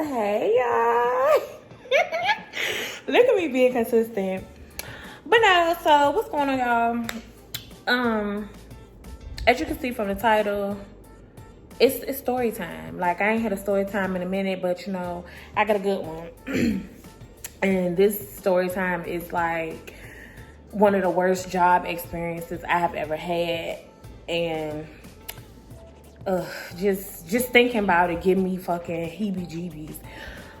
Hey, y'all. Look at me being consistent. But no, so what's going on, y'all? As you can see from the title, it's story time. Like, I ain't had a story time in a minute, but you know, I got a good one. And this story time is like one of the worst job experiences I have ever had. And just thinking about it give me fucking heebie-jeebies.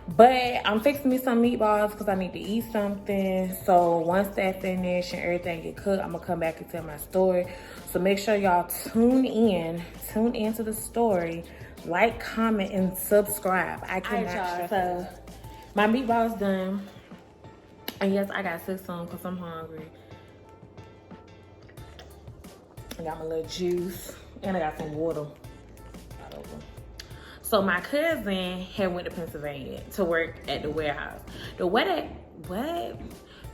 But I'm fixing me some meatballs because I need to eat something. So once that finish and everything get cooked, I'm gonna come back and tell my story. So make sure y'all tune into the story, like, comment, and subscribe. I cannot. So my meatballs done, and yes, I got 6 on because I'm hungry. I got my little juice, and I got some water. So my cousin had went to Pennsylvania to work at the warehouse. The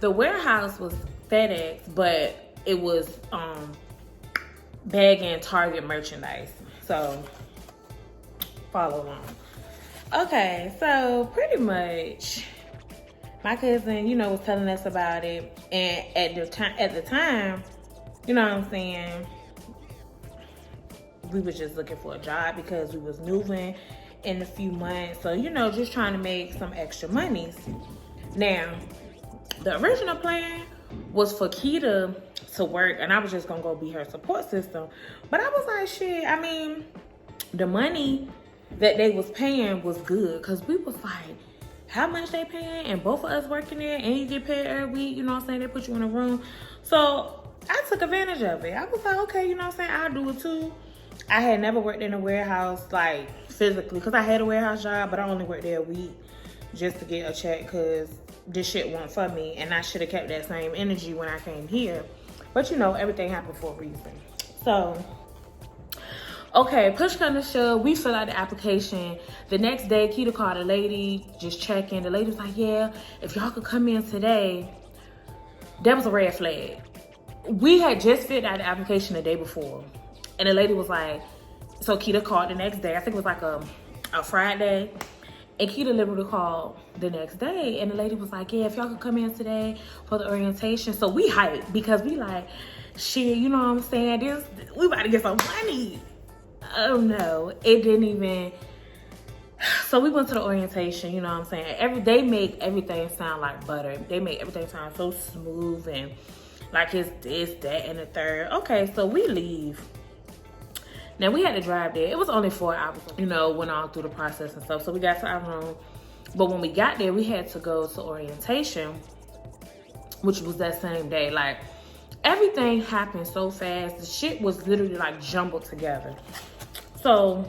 warehouse was FedEx, but it was bagging Target merchandise. So follow along. Okay, so pretty much my cousin, you know, was telling us about it, and at the time, you know what I'm saying, we was just looking for a job because we was moving in a few months. So, you know, just trying to make some extra monies. Now, the original plan was for Keita to work, and I was just gonna go be her support system. But I was like, shit, I mean, the money that they was paying was good, because we was like, how much they paying? And both of us working there, and you get paid every week, you know what I'm saying? They put you in a room. So I took advantage of it. I was like, okay, you know what I'm saying? I'll do it too. I had never worked in a warehouse, like, physically, because I had a warehouse job, but I only worked there a week just to get a check, because this shit wasn't for me, and I should have kept that same energy when I came here. But, you know, everything happened for a reason. So, okay, push come to shove, we fill out the application. The next day, Keita called a lady, just checking. The lady was like, yeah, if y'all could come in today. That was a red flag. We had just filled out the application the day before. And the lady was like, so Keita called the next day. I think it was like a Friday. And Keita literally called the next day. And the lady was like, yeah, if y'all could come in today for the orientation. So we hyped because we like, shit, you know what I'm saying? We about to get some money. Oh no, it didn't even. So we went to the orientation, you know what I'm saying? They make everything sound like butter. They make everything sound so smooth and like it's this, that, and the third. Okay, so we leave. Now, we had to drive there. It was only 4 hours, you know, went all through the process and stuff. So we got to our room. But when we got there, we had to go to orientation, which was that same day. Like, everything happened so fast. The shit was literally, like, jumbled together. So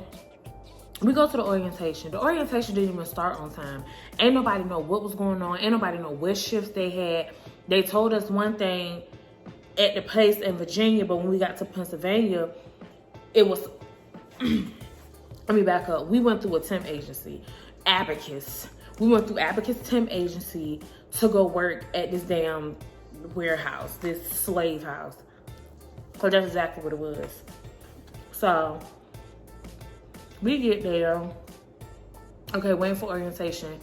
we go to the orientation. The orientation didn't even start on time. Ain't nobody know what was going on. Ain't nobody know what shifts they had. They told us one thing at the place in Virginia, but when we got to Pennsylvania, it was, let me back up. We went through a temp agency, Abacus. We went through Abacus temp agency to go work at this damn warehouse, this slave house. So that's exactly what it was. So we get there. Okay, waiting for orientation.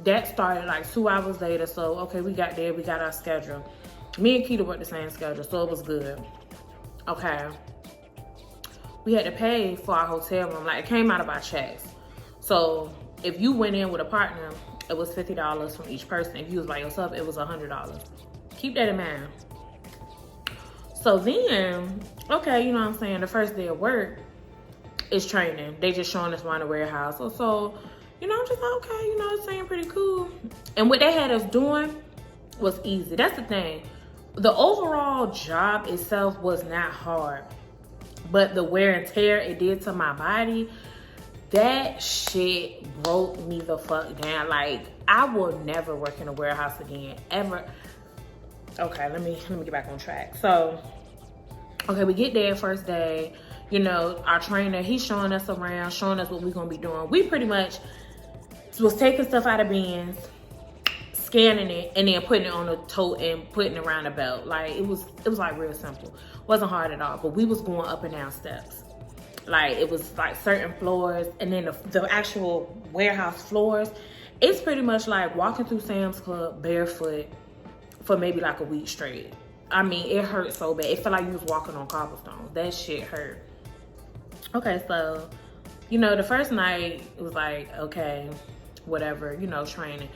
That started like 2 hours later. So, okay, we got there. We got our schedule. Me and Keita worked the same schedule, so it was good. Okay. We had to pay for our hotel room. Like, it came out of our checks. So if you went in with a partner, it was $50 from each person. If you was by yourself, it was $100. Keep that in mind. So then, okay, you know what I'm saying, the first day of work is training. They just showing us around the warehouse. So you know, I'm just like, okay, you know, it's saying pretty cool. And what they had us doing was easy. That's the thing. The overall job itself was not hard. But the wear and tear it did to my body, that shit broke me the fuck down. Like, I will never work in a warehouse again, ever. Okay, let me get back on track. So, okay, we get there first day. You know, our trainer, he's showing us around, showing us what we're gonna be doing. We pretty much was taking stuff out of bins, scanning it, and then putting it on a tote and putting it around the belt. Like, it was like real simple. Wasn't hard at all, but we was going up and down steps. Like, it was like certain floors, and then the actual warehouse floors, it's pretty much like walking through Sam's Club barefoot for maybe like a week straight. I mean, it hurt so bad. It felt like you was walking on cobblestones. That shit hurt. Okay, so, you know, the first night, it was like, okay, whatever, you know, training.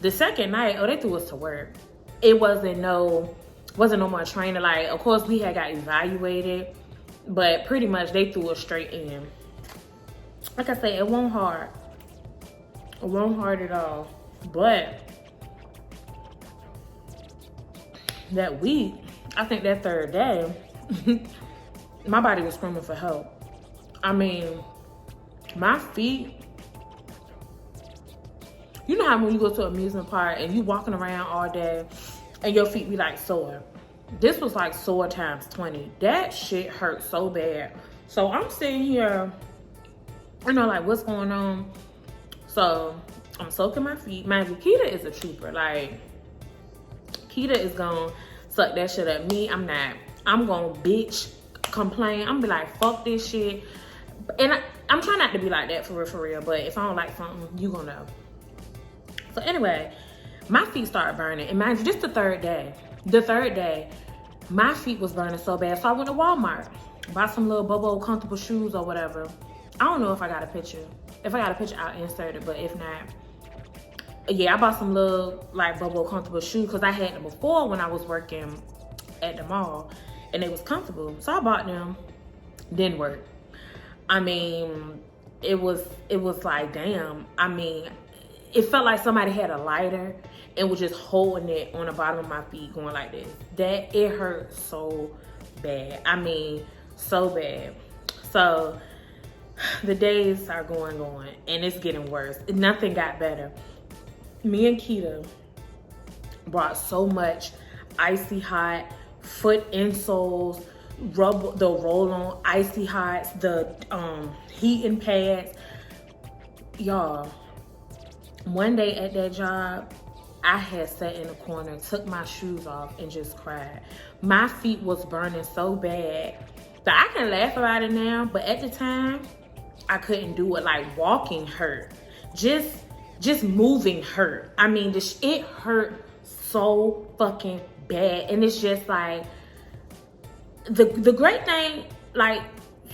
The second night, oh, they threw us to work. It wasn't no more training. Like, of course, we had got evaluated, but pretty much they threw us straight in. Like I said, it wasn't hard. It wasn't hard at all. But that week, I think that third day, my body was screaming for help. I mean, my feet, you know how when you go to an amusement park and you walking around all day and your feet be like sore? This was like sore times 20. That shit hurt so bad. So I'm sitting here, you know, like, what's going on? So I'm soaking my feet. Mind you, Keita is a trooper. Like, Keita is gonna suck that shit up. Me, I'm not. I'm gonna bitch, complain. I'm gonna be like, fuck this shit. And I'm trying not to be like that for real. But if I don't like something, you gonna know. So anyway, my feet started burning. And mind you, this the third day. The third day, my feet was burning so bad. So I went to Walmart, bought some little Bobo comfortable shoes or whatever. I don't know if I got a picture. If I got a picture, I'll insert it. But if not, yeah, I bought some little like Bobo comfortable shoes because I had them before when I was working at the mall, and they was comfortable. So I bought them. Didn't work. I mean, it was like, damn. I mean, it felt like somebody had a lighter and was just holding it on the bottom of my feet, going like this. That it hurt so bad. I mean, so bad. So the days are going, and it's getting worse. Nothing got better. Me and Keita brought so much icy hot foot insoles, rub the roll-on icy hots, the heating pads. Y'all, one day at that job, I had sat in the corner, took my shoes off, and just cried. My feet was burning so bad that I can laugh about it now, but at the time, I couldn't do it. Like, walking hurt. Just moving hurt. I mean, it hurt so fucking bad. And it's just like, the great thing, like,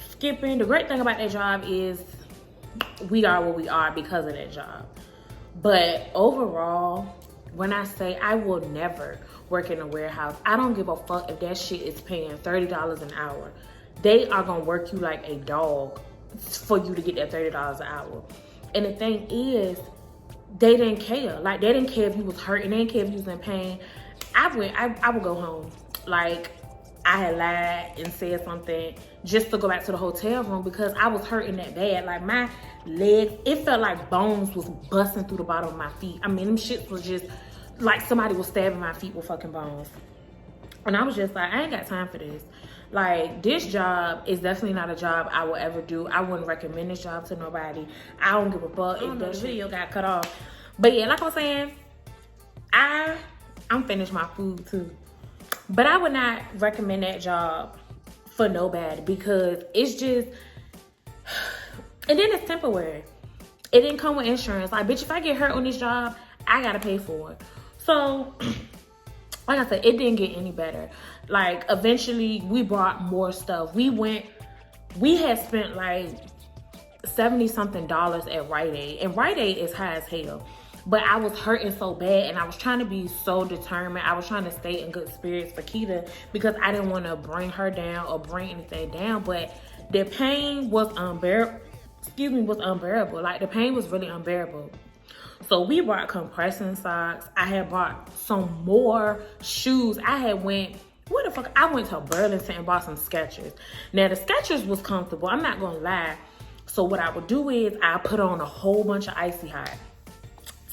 skipping, the great thing about that job is we are what we are because of that job. But overall, when I say I will never work in a warehouse, I don't give a fuck if that shit is paying $30 an hour. They are gonna work you like a dog for you to get that $30 an hour. And the thing is, they didn't care. Like, they didn't care if you was hurting. They didn't care if you was in pain. I would go home. Like, I had lied and said something just to go back to the hotel room because I was hurting that bad. Like, my legs, it felt like bones was busting through the bottom of my feet. I mean, them shits was just like somebody was stabbing my feet with fucking bones. And I was just like, I ain't got time for this. Like, this job is definitely not a job I will ever do. I wouldn't recommend this job to nobody. I don't give a fuck if the video got cut off. But yeah, like I was saying, I'm finished my food too. But I would not recommend that job for nobody because it's just, and then it's temporary. It didn't come with insurance. Like, bitch, if I get hurt on this job, I gotta pay for it. So, like I said, it didn't get any better. Like, eventually we bought more stuff. We had spent like $70 something at Rite Aid, and Rite Aid is high as hell. But I was hurting so bad, and I was trying to be so determined. I was trying to stay in good spirits for Keita because I didn't want to bring her down or bring anything down. But the pain was unbearable. Like, the pain was really unbearable. So we bought compression socks. I had bought some more shoes. I went to Burlington and bought some Skechers. Now, the Skechers was comfortable. I'm not going to lie. So what I would do is I put on a whole bunch of icy hot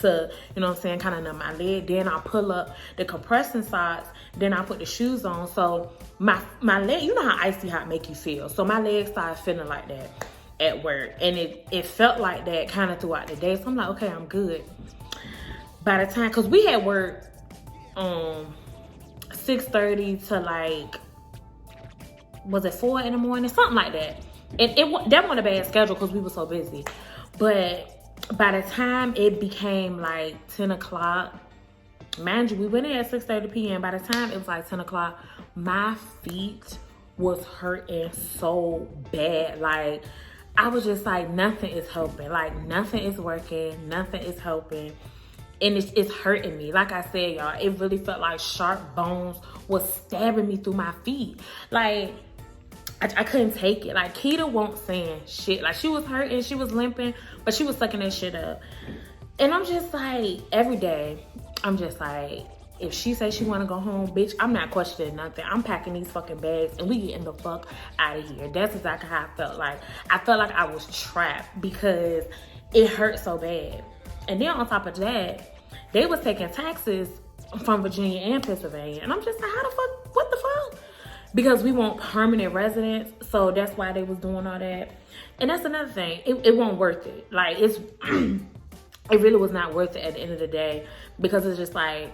to, you know what I'm saying, kind of numb my leg. Then I pull up the compression socks. Then I put the shoes on. So my leg, you know how icy hot make you feel. So my legs started feeling like that at work. And it felt like that kind of throughout the day. So I'm like, okay, I'm good. By the time, because we had work 6:30 to like, was it 4 in the morning? Something like that. And that wasn't a bad schedule because we were so busy. But by the time it became like 10 o'clock, mind you, we went in at 6:30 p.m. By the time it was like 10 o'clock, my feet was hurting so bad. Like, I was just like, nothing is helping. Like, nothing is working. Nothing is helping. And it's hurting me. Like I said, y'all, it really felt like sharp bones was stabbing me through my feet. Like, I couldn't take it. Like, Keita won't saying shit. Like, she was hurting, she was limping, but she was sucking that shit up. And I'm just like, every day, I'm just like, if she says she want to go home, bitch, I'm not questioning nothing. I'm packing these fucking bags and we getting the fuck out of here. That's exactly how I felt. Like, I felt like I was trapped because it hurt so bad. And then on top of that, they was taking taxes from Virginia and Pennsylvania. And I'm just like, how the fuck, what the fuck? Because we want permanent residents. So that's why they was doing all that. And that's another thing. It wasn't worth it. Like, it's, it really was not worth it at the end of the day. Because it's just like,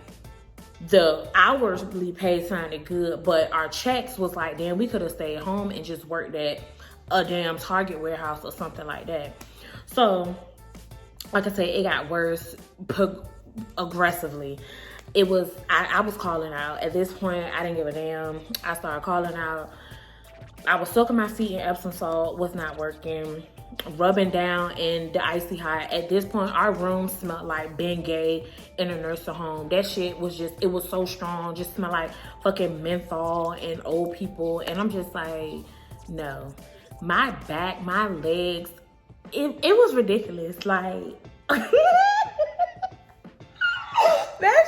the hourly pay sounded good, but our checks was like, damn, we could have stayed home and just worked at a damn Target warehouse or something like that. So, like I said, it got worse aggressively. It was, I was calling out. At this point, I didn't give a damn. I started calling out. I was soaking my feet in Epsom salt, was not working. Rubbing down in the icy hot. At this point, our room smelled like Bengay in a nursing home. That shit was just, it was so strong. Just smelled like fucking menthol and old people. And I'm just like, no. My back, my legs, it was ridiculous. Like, that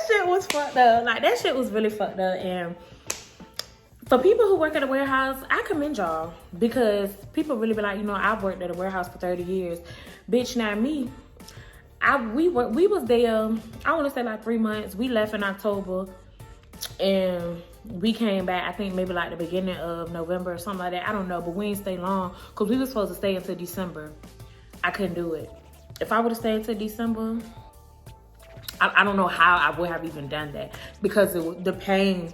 shit was fucked up. Like, that shit was really fucked up. And for people who work at a warehouse, I commend y'all, because people really be like, you know, I've worked at a warehouse for 30 years. Bitch, not me. We was there, I want to say like 3 months. We left in October and we came back, I think maybe like the beginning of November or something like that. I don't know, but we didn't stay long because we were supposed to stay until December. I couldn't do it. If I would have stayed until December, I don't know how I would have even done that, because the pain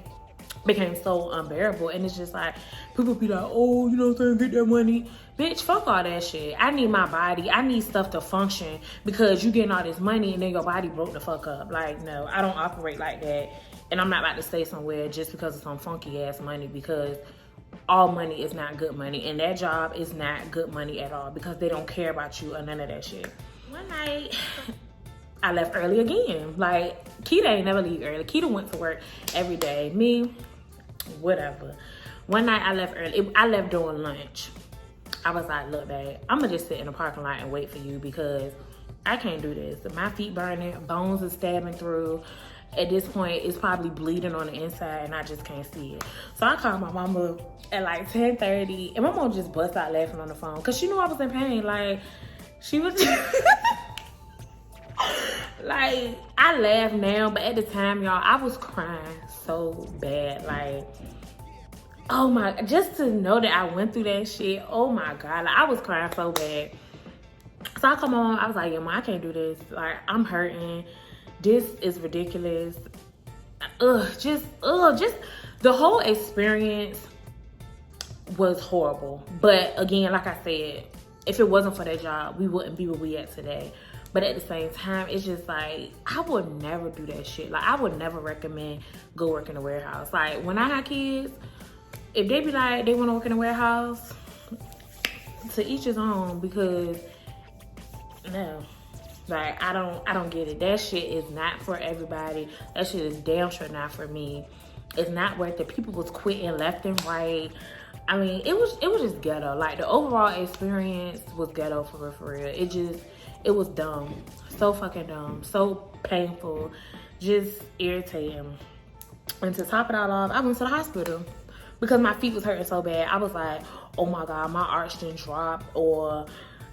became so unbearable. And it's just like, people be like, oh, you know what I'm saying, get that money. Bitch, fuck all that shit. I need my body. I need stuff to function, because you getting all this money and then your body broke the fuck up. Like, no, I don't operate like that. And I'm not about to stay somewhere just because of some funky ass money, because all money is not good money. And that job is not good money at all, because they don't care about you or none of that shit. One night, I left early again. Like, Keita ain't never leave early. Keita went to work every day. Me, whatever. One night I left early. I left during lunch. I was like, look, babe, I'm gonna just sit in the parking lot and wait for you, because I can't do this. My feet burning, bones are stabbing through. At this point, it's probably bleeding on the inside and I just can't see it. So I called my mama at like 10:30, and my mom just bust out laughing on the phone, because she knew I was in pain. Like, she was like, I laugh now, but at the time, y'all, I was crying so bad. Like, oh my, just to know that I went through that shit, oh my God, like, I was crying so bad. So I come on, I was like, yeah, Mom, I can't do this. Like, I'm hurting. This is ridiculous. Just the whole experience was horrible. But again, like I said, if it wasn't for that job, we wouldn't be where we at today. But at the same time, it's just like, I would never do that shit. Like, I would never recommend go work in a warehouse. Like, when I had kids, if they be like, they want to work in a warehouse, to each his own, because no. Like, I don't get it. That shit is not for everybody. That shit is damn sure not for me. It's not worth it. People was quitting left and right. I mean, it was just ghetto. Like, the overall experience was ghetto for real. It was dumb. So fucking dumb. So painful. Just irritating. And to top it all off, I went to the hospital because my feet was hurting so bad. I was like, oh my God, my arch didn't drop, or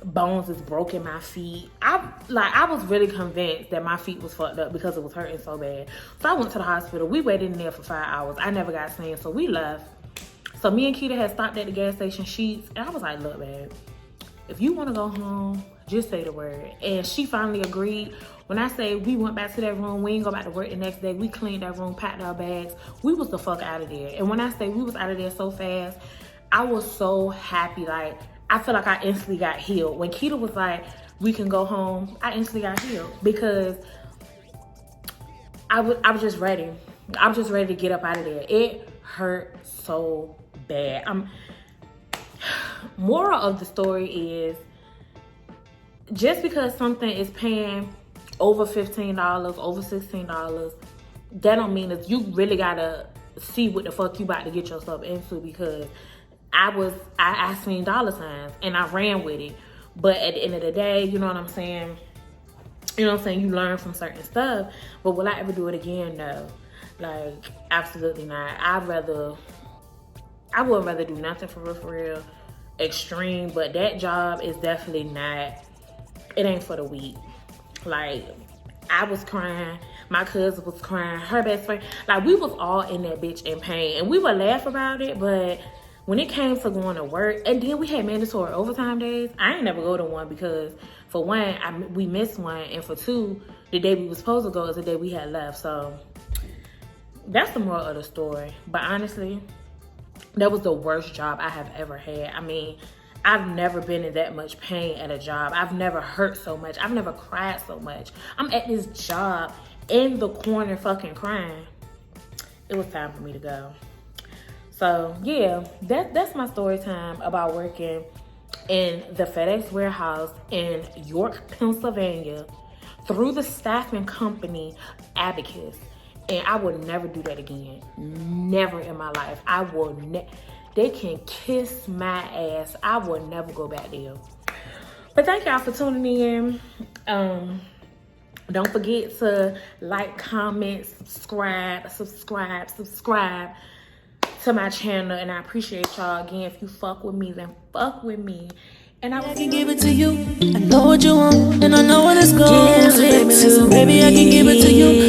bones is broken in my feet. I was really convinced that my feet was fucked up because it was hurting so bad. So I went to the hospital. We waited in there for 5 hours. I never got seen, so we left. So me and Keita had stopped at the gas station Sheets, and I was like, look, babe, if you want to go home, just say the word. And she finally agreed. When I say we went back to that room, we ain't go back to work the next day. We cleaned that room, packed our bags. We was the fuck out of there. And when I say we was out of there so fast, I was so happy. Like, I feel like I instantly got healed. When Keita was like, we can go home, I instantly got healed because I was just ready. I was just ready to get up out of there. It hurt so bad. Moral of the story is, just because something is paying over $15, over $16, that don't mean that you really gotta see what the fuck you about to get yourself into, because I seen dollar signs and I ran with it. But at the end of the day, you know what I'm saying? You know what I'm saying? You learn from certain stuff. But will I ever do it again? No. Like, absolutely not. I would rather do nothing for real extreme, but that job is definitely not, it ain't for the weak. Like, I was crying, my cousin was crying, her best friend, like, we was all in that bitch in pain, and we would laugh about it, but when it came to going to work, and then we had mandatory overtime days, I ain't never go to one because, for one, we missed one, and for two, the day we was supposed to go is the day we had left. So that's the moral of the story. But honestly, that was the worst job I have ever had. I mean, I've never been in that much pain at a job. I've never hurt so much. I've never cried so much. I'm at this job in the corner fucking crying. It was time for me to go. So yeah, that's my story time about working in the FedEx warehouse in York, Pennsylvania, through the staffing company Abacus. And I will never do that again. Never in my life. I will they can kiss my ass. I will never go back there. But thank y'all for tuning in. Don't forget to like, comment, subscribe to my channel. And I appreciate y'all. Again, if you fuck with me, then fuck with me. And I can give it to you. I know what you want, and I know what it's going to. Baby, I can give it to you.